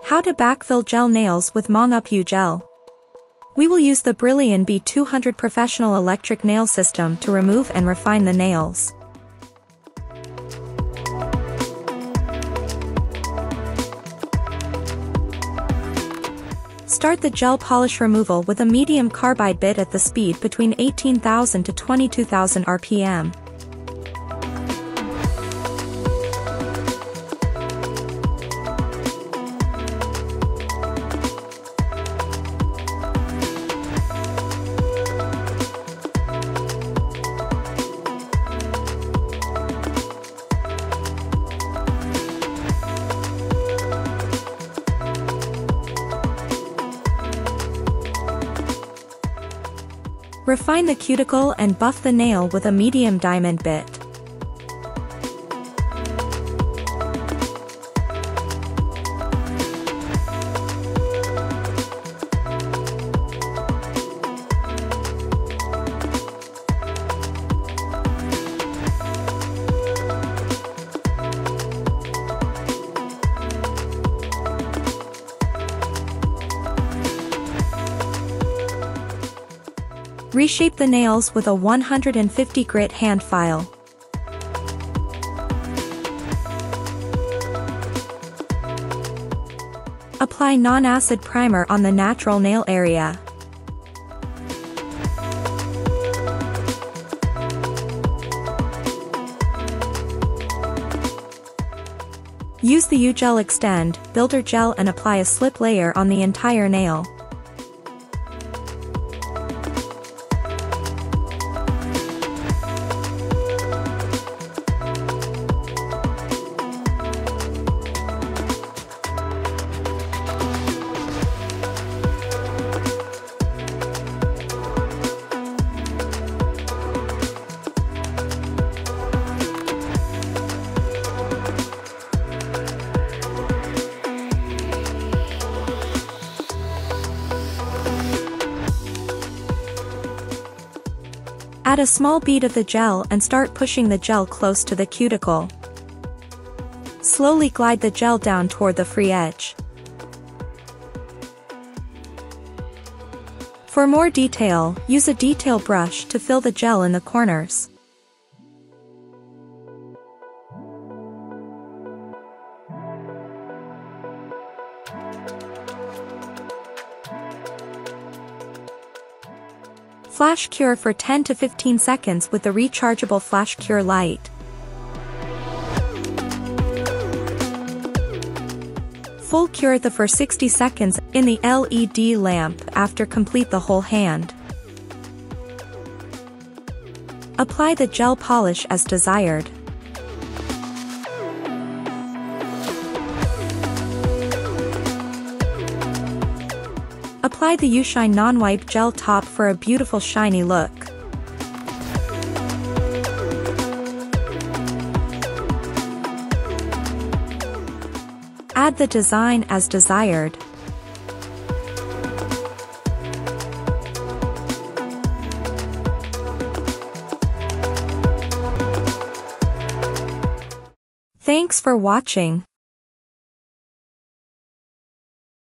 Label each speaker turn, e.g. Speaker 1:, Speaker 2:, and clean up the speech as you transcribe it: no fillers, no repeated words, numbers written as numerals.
Speaker 1: How to backfill gel nails with Mong Up U-Gel. We will use the Brilliant B200 professional electric nail system to remove and refine the nails. Start the gel polish removal with a medium carbide bit at the speed between 18,000 to 22,000 RPM. Refine the cuticle and buff the nail with a medium diamond bit. Reshape the nails with a 150 grit hand file. Apply non-acid primer on the natural nail area. Use the U-Gel Extend Builder Gel and apply a slip layer on the entire nail. Add a small bead of the gel and start pushing the gel close to the cuticle. Slowly glide the gel down toward the free edge. For more detail, use a detail brush to fill the gel in the corners. Flash cure for 10 to 15 seconds with the rechargeable flash cure light. Full cure for 60 seconds in the LED lamp after complete the whole hand. Apply the gel polish as desired. Apply the U-Shine non-wipe gel top for a beautiful shiny look. Add the design as desired. Thanks for watching.